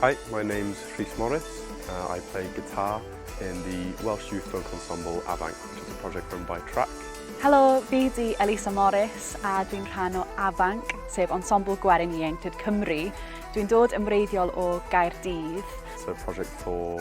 Hi, my name's Rhys Morris. I play guitar in the Welsh youth folk ensemble Avanc, which is a project run by Trac. Helo, fi di Elisa Morris a dwi'n rhan o Avanc, sef Hensemble Gwerin Ieuenctid Cenedlaethol. Dwi'n dod ymreiddiol o Gaerdydd. It's a project for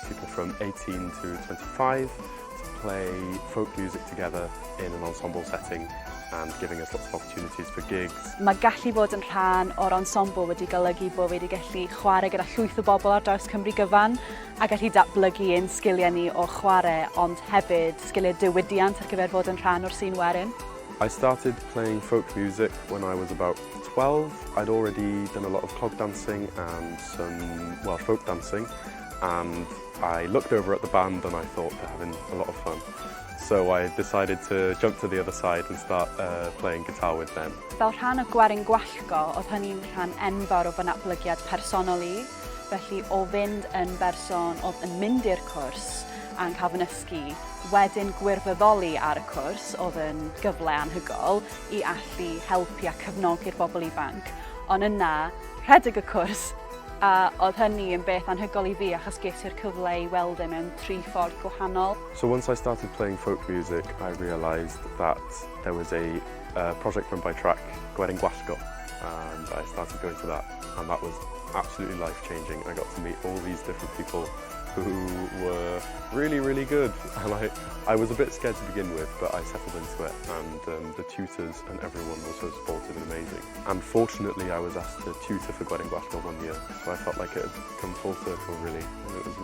people from 18 to 25 to play folk music together in an ensemble setting and giving us lots of opportunities for gigs. Mae gallu bod yn rhan o'r ensemble wedi golygu bod wedi gallu chwarae gyda llwyth o bobl ar draws Cymru gyfan a gallu datblygu ein sgiliau ni o chwarae, ond hefyd sgiliau diwydiant ar gyfer fod yn rhan o'r sîn werin. I started playing folk music when I was about 12. I'd already done a lot of clog dancing and some Welsh folk dancing, and I looked over at the band and I thought they're having a lot of fun. So I decided to jump to the other side and start playing guitar with them. Fel rhan o Gwerin Gwallgo, oedd hynny'n rhan enfawr o fy natblygiad personol i, felly o fynd yn berson oedd yn mynd i'r cwrs a'n cael fy nysgu, wedyn gwirfoddoli ar y cwrs oedd yn gyfle anhygoel i allu helpu a cefnogi'r bobl ifanc. Ond yna, rhedeg y cwrs, a oedd hynny yn beth anhygoel i fi achos ges i'r cyfle i weld e mewn 3 ffordd gwahanol. So once I started playing folk music, I realised that there was a project run by Trac, Gwerin Gwallgo, and I started going to that, and that was absolutely life-changing. I got to meet all these different people who were really, really good, and I was a bit scared to begin with, but I settled into it, and the tutors and everyone was so supportive and amazing. And fortunately, I was asked to tutor for Gwerin Gwallgo 1 year, so I felt like it had come full circle really, and it was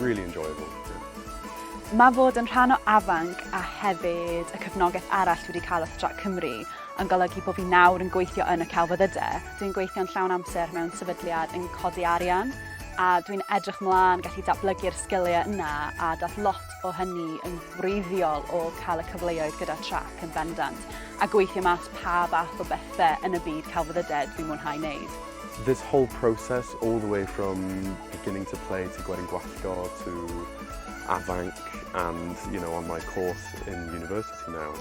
really enjoyable. Yeah. Mae fod yn rhan o Avanc a hefyd y cefnogaeth arall wedi cael wrth Trac Cymru yn golygu bod fi nawr yn gweithio yn y celfyddydau. Dwi'n gweithio'n llawn amser mewn sefydliad yn codi arian, a dwi'n edrych mlaen gallu datblygu'r sgiliau yna a daeth lot o hynny yn wreiddiol o cael y cyfleoedd gyda Trac yn bendant a gweithio mas pa fath o bethau yn y byd celfyddydau dwi'n mwynhau wneud. This whole process, all the way from beginning to play to Gwerin Gwallgo to Avanc and on my course in university now,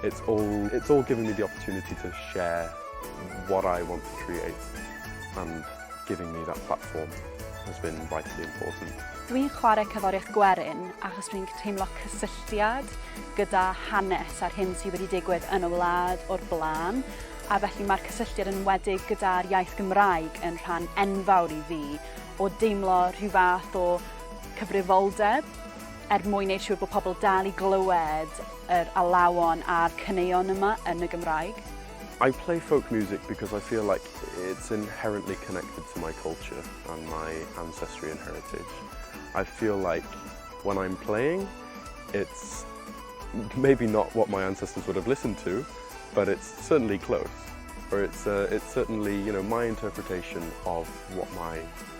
it's all giving me the opportunity to share what I want to create, and giving me that platform has been vitally important. Dwi'n chwarae cyfarwyddwr gwerin achos dwi'n teimlo cysylltiad gyda hanes a'r hyn sydd wedi digwydd yn y wlad o'r blaen, a felly mae'r cysylltiad yn wedig gyda'r iaith Gymraeg yn rhan enfawr i fi o deimlo rhyw fath o cyfrifoldeb mwyn neud siŵr bod pobl dal i glywed yr alawon a'r caneuon yma yn y Gymraeg. I play folk music because I feel like it's inherently connected to my culture and my ancestry and heritage. I feel like when I'm playing, it's maybe not what my ancestors would have listened to, but it's certainly close. Or it's certainly my interpretation of what my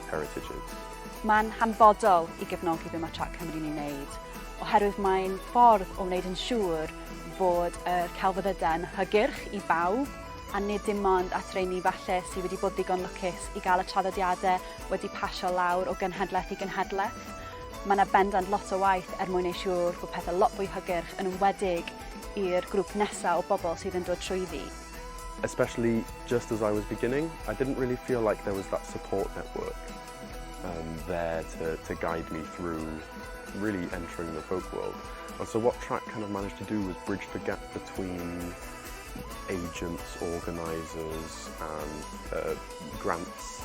heritage is. Mae'n hanfodol i gefnogi be mae Trac Cymru'n ei wneud, oherwydd mae'n ffordd o wneud yn siŵr bod yr celfyddydau'n hygyrch i bawb, a nid dim ond at rheini falle sydd wedi bod digon lwcus i gael y traddodiadau wedi pasio lawr o genhedlaeth i genhedlaeth. Mae yna bendant lot o waith mwyn neud siŵr bod pethau lot fwy hygyrch yn enwedig i'r grŵp nesaf o bobl sydd yn dod trwyddi. Especially just as I was beginning, I didn't really feel like there was that support network there to guide me through really entering the folk world. And so what Trac kind of managed to do was bridge the gap between agents, organisers and grants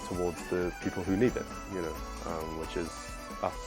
towards the people who need it, which is us.